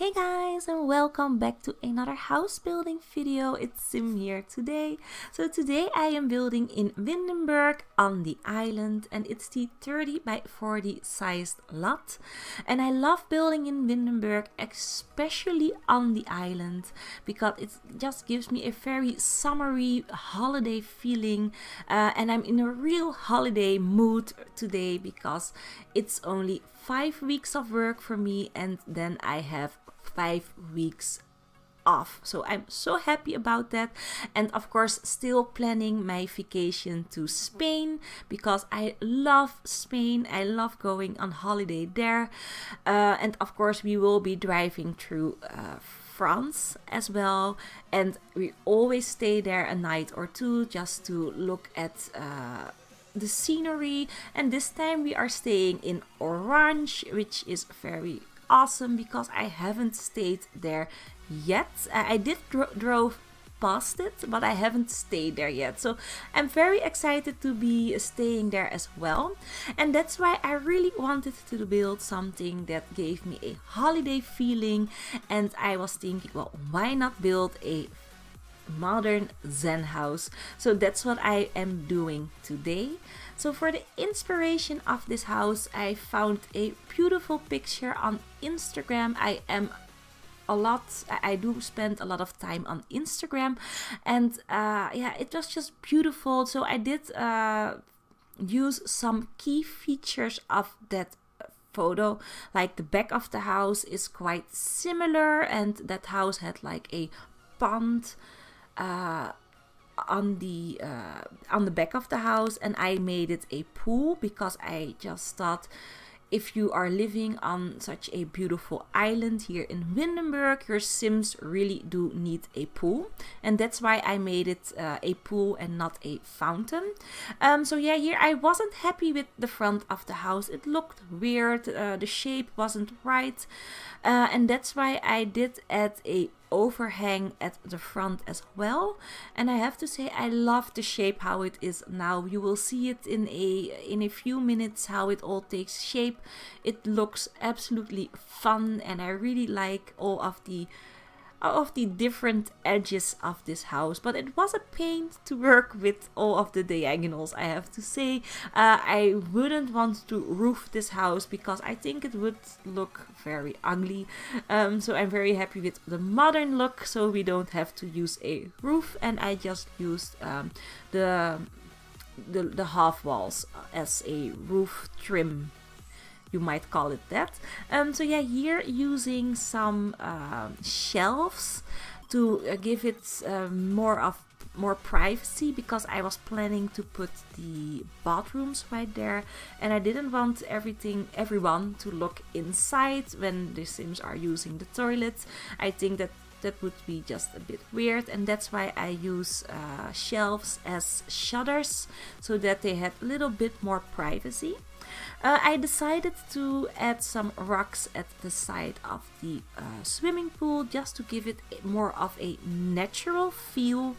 Hey guys, and welcome back to another house building video. It's Sim here today. So today I am building in Windenburg on the island, and it's the 30 by 40 sized lot. And I love building in Windenburg, especially on the island, because it just gives me a very summery holiday feeling, and I'm in a real holiday mood today because it's only 5 weeks of work for me, and then I have 5 weeks off. So I'm so happy about that. And of course still planning my vacation to Spain because I love Spain. I love going on holiday there. And of course we will be driving through France as well, and we always stay there a night or two just to look at the scenery. And this time we are staying in Orange, which is very awesome because I haven't stayed there yet. I did drove past it, but I haven't stayed there yet, so I'm very excited to be staying there as well. And that's why I really wanted to build something that gave me a holiday feeling, and I was thinking, well, why not build a modern Zen house? So that's what I am doing today. So for the inspiration of this house, I found a beautiful picture on Instagram. I do spend a lot of time on Instagram, and yeah, it was just beautiful. So I did use some key features of that photo, like the back of the house is quite similar, and that house had like a pond on the back of the house, and I made it a pool because I just thought, if you are living on such a beautiful island here in Windenburg, your Sims really do need a pool, and that's why I made it a pool and not a fountain. So yeah, here I wasn't happy with the front of the house. It looked weird, the shape wasn't right, and that's why I did add a overhang at the front as well. And I have to say, I love the shape how it is now. You will see it in a few minutes how it all takes shape. It looks absolutely fun, and I really like all of the different edges of this house. But it was a pain to work with all of the diagonals, I have to say. I wouldn't want to roof this house because I think it would look very ugly. So I'm very happy with the modern look, so we don't have to use a roof, and I just used the half walls as a roof trim, you might call it that. So yeah, here using some shelves to give it more privacy, because I was planning to put the bathrooms right there, and I didn't want everyone to look inside when the Sims are using the toilets. I think that would be just a bit weird, and that's why I use shelves as shutters so that they had a little bit more privacy. I decided to add some rocks at the side of the swimming pool just to give it more of a natural feel,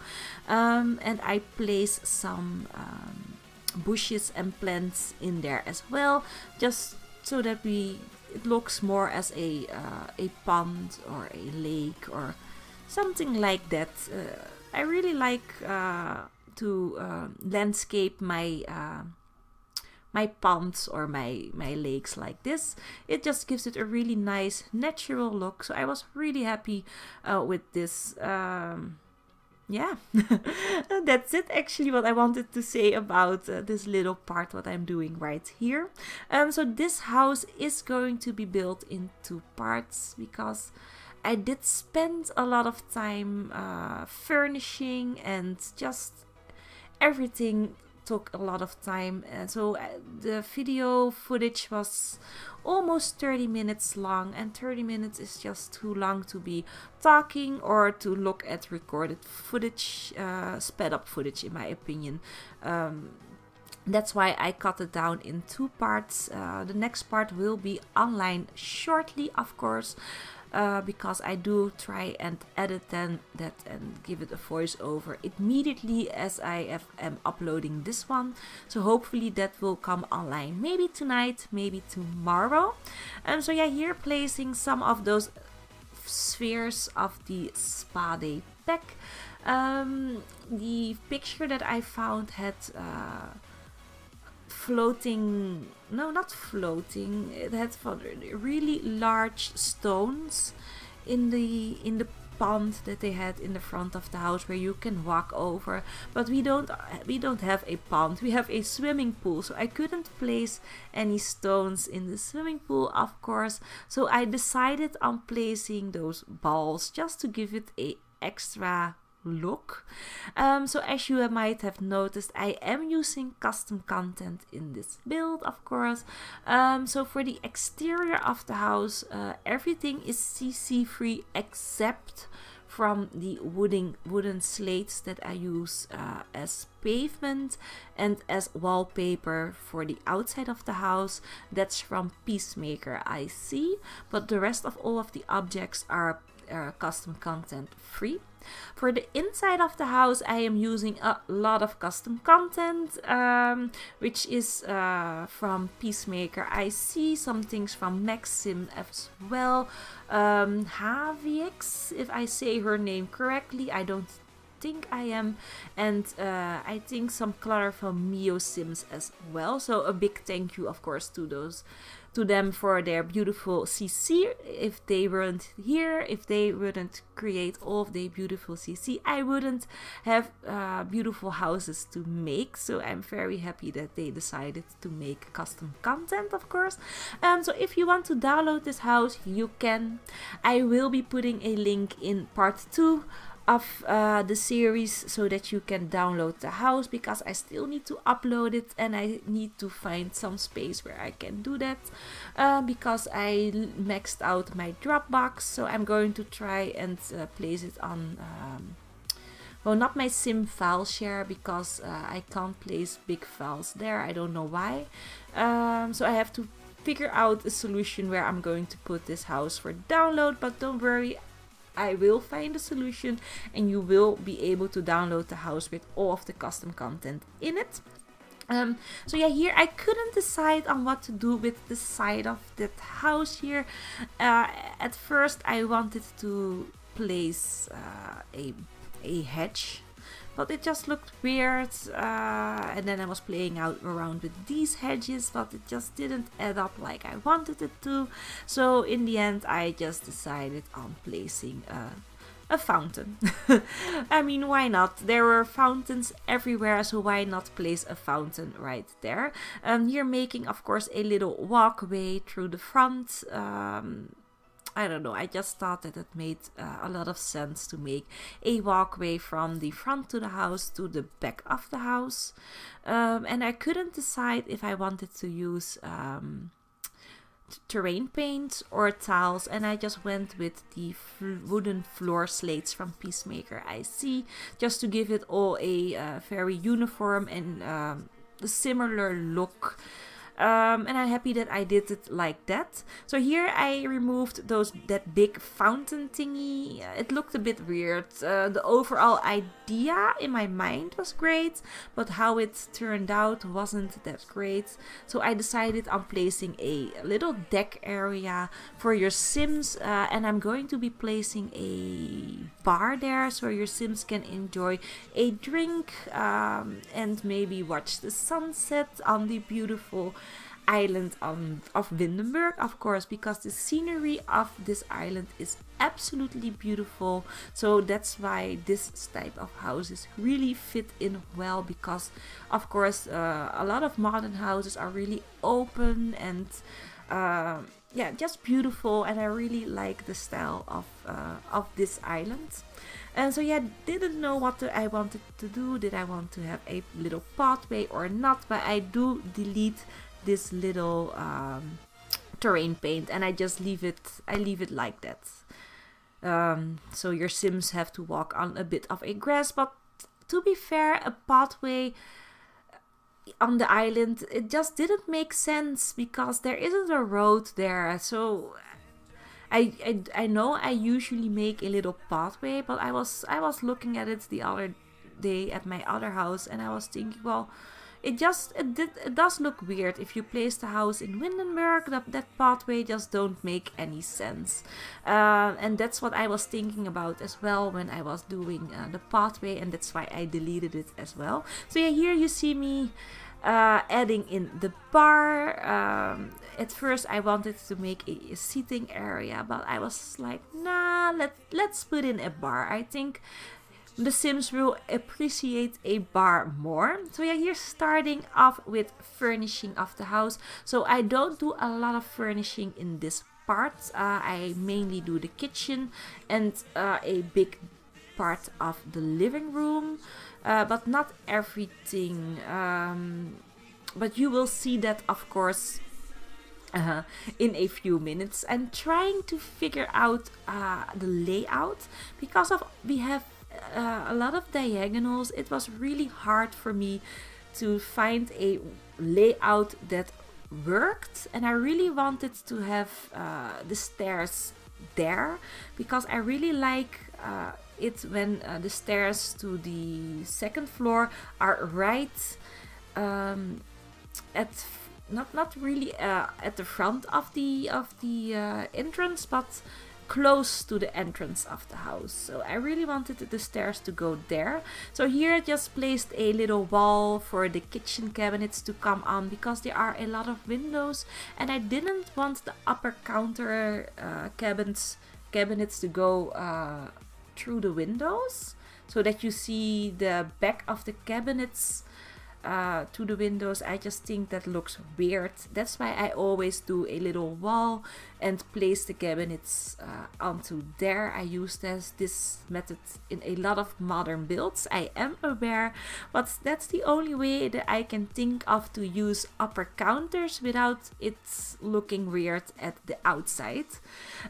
and I placed some bushes and plants in there as well, just so that it looks more as a pond or a lake or something like that. I really like to landscape my ponds or my lakes like this. It just gives it a really nice natural look. So I was really happy with this. Yeah, that's it actually what I wanted to say about this little part what I'm doing right here. So this house is going to be built in 2 parts because I did spend a lot of time furnishing, and just everything took a lot of time. So the video footage was almost 30 minutes long, and 30 minutes is just too long to be talking or to look at recorded footage, sped up footage in my opinion. That's why I cut it down in 2 parts. The next part will be online shortly, of course, because I do try and edit that and give it a voiceover immediately as I am uploading this one. So hopefully that will come online maybe tonight, maybe tomorrow. So yeah, here placing some of those spheres of the spade pack. The picture that I found had floating, no, not floating, it had really large stones in the pond that they had in the front of the house where you can walk over. But we don't have a pond, we have a swimming pool, so I couldn't place any stones in the swimming pool, of course. So I decided on placing those balls just to give it a extra look. So as you might have noticed, I am using custom content in this build, of course. So for the exterior of the house, everything is CC free except from the wooden slates that I use as pavement and as wallpaper for the outside of the house. That's from Peacemaker IC, but the rest of all of the objects are custom content free. For the inside of the house, I am using a lot of custom content, which is from Peacemaker. I see some things from Maxim as well. Havix, if I say her name correctly, I don't think I am, and I think some clutter from Mio Sims as well. So a big thank you, of course, to them for their beautiful CC. If they weren't here, if they wouldn't create all of their beautiful CC, I wouldn't have beautiful houses to make. So I'm very happy that they decided to make custom content, of course. So if you want to download this house, you can. I will be putting a link in part 2 of the series so that you can download the house, because I still need to upload it and I need to find some space where I can do that, because I maxed out my Dropbox. So I'm going to try and place it on well, not my sim file share, because I can't place big files there. I don't know why. So I have to figure out a solution where I'm going to put this house for download, but don't worry, I will find a solution and you will be able to download the house with all of the custom content in it. So yeah, here I couldn't decide on what to do with the side of that house here. At first I wanted to place a hedge, but it just looked weird, and then I was playing around with these hedges, but it just didn't add up like I wanted it to. So in the end I just decided on placing a fountain. I mean, why not? There were fountains everywhere, so why not place a fountain right there? Here making, of course, a little walkway through the front. I don't know, I just thought that it made a lot of sense to make a walkway from the front to the house to the back of the house. And I couldn't decide if I wanted to use terrain paint or tiles, and I just went with the wooden floor slates from Peacemaker IC, just to give it all a very uniform and a similar look. And I'm happy that I did it like that. So here I removed that big fountain thingy. It looked a bit weird. The overall idea in my mind was great, but how it turned out wasn't that great. So I decided on placing a little deck area for your Sims, and I'm going to be placing a bar there so your Sims can enjoy a drink and maybe watch the sunset on the beautiful island of Windenburg, of course, because the scenery of this island is absolutely beautiful. So that's why this type of houses really fit in well, because of course a lot of modern houses are really open and yeah, just beautiful, and I really like the style of this island. And so yeah, didn't know what I wanted to do. Did I want to have a little pathway or not? But I do delete this little terrain paint and I just leave it like that. So your Sims have to walk on a bit of a grass, but to be fair, a pathway on the island, it just didn't make sense because there isn't a road there. So I know I usually make a little pathway, but I was looking at it the other day at my other house and I was thinking, well, it does look weird if you place the house in Windenburg. That pathway just don't make any sense, and that's what I was thinking about as well when I was doing the pathway, and that's why I deleted it as well. So yeah, here you see me adding in the bar. At first I wanted to make a seating area, but I was like, nah, let's put in a bar. I think the Sims will appreciate a bar more. So yeah, here starting off with furnishing of the house. So I don't do a lot of furnishing in this part. I mainly do the kitchen and a big part of the living room, but not everything. But you will see that, of course, in a few minutes. I'm trying to figure out the layout because we have a lot of diagonals. It was really hard for me to find a layout that worked, and I really wanted to have the stairs there because I really like it when the stairs to the second floor are right at not really at the front of the entrance, but close to the entrance of the house. So I really wanted the stairs to go there. So here I just placed a little wall for the kitchen cabinets to come on because there are a lot of windows, and I didn't want the upper counter cabinets to go through the windows, so that you see the back of the cabinets to the windows. I just think that looks weird. That's why I always do a little wall and place the cabinets onto there. I use this method in a lot of modern builds, I am aware, but that's the only way that I can think of to use upper counters without it looking weird at the outside.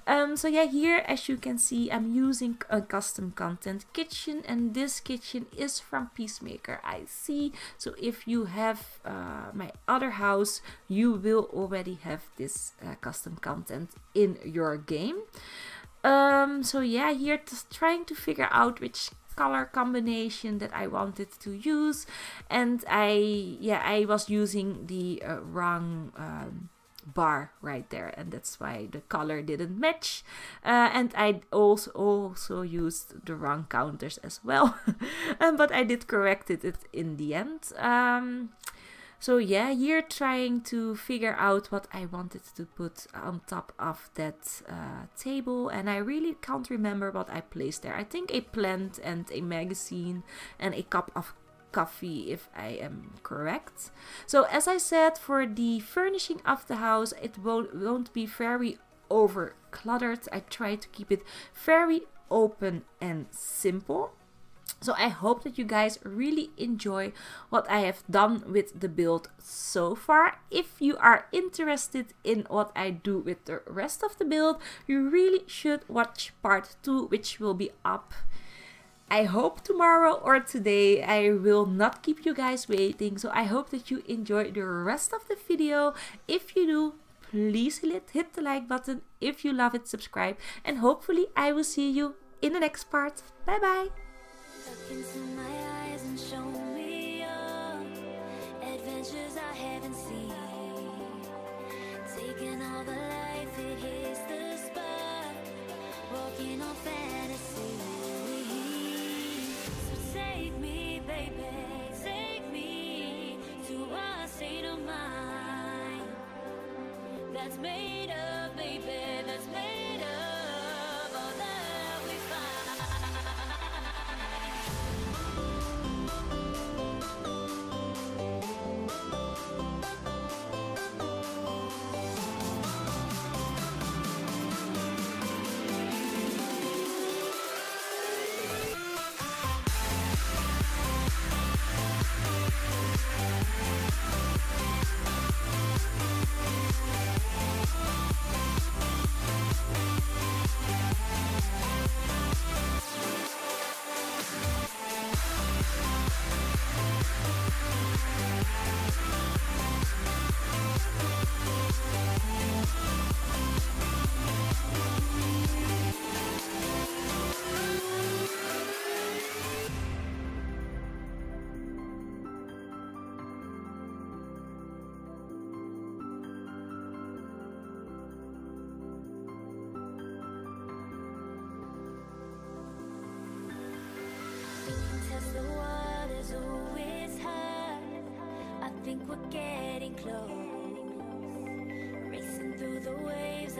So yeah, here as you can see, I'm using a custom content kitchen, and this kitchen is from Peacemaker, I see. So if you have my other house, you will already have this custom content in your game. So yeah, here just trying to figure out which color combination that I wanted to use, and I was using the wrong bar right there, and that's why the color didn't match, and I also used the wrong counters as well. But I did correct it in the end. So yeah, here trying to figure out what I wanted to put on top of that table, and I really can't remember what I placed there. I think a plant and a magazine and a cup of coffee, if I am correct. So as I said, for the furnishing of the house, it won't be very over cluttered. I try to keep it very open and simple. So I hope that you guys really enjoy what I have done with the build so far. If you are interested in what I do with the rest of the build, you really should watch part 2, which will be up, I hope, tomorrow or today. I will not keep you guys waiting. So I hope that you enjoy the rest of the video. If you do, please hit the like button. If you love it, subscribe. And hopefully I will see you in the next part. Bye bye. Look into my eyes and show me adventures I haven't seen. Taking all the life, it hits the spot. Walking on fantasy. So take me, baby, take me to a state of mind that's made of, baby, that's made of all that we find. think we're getting close, racing through the waves.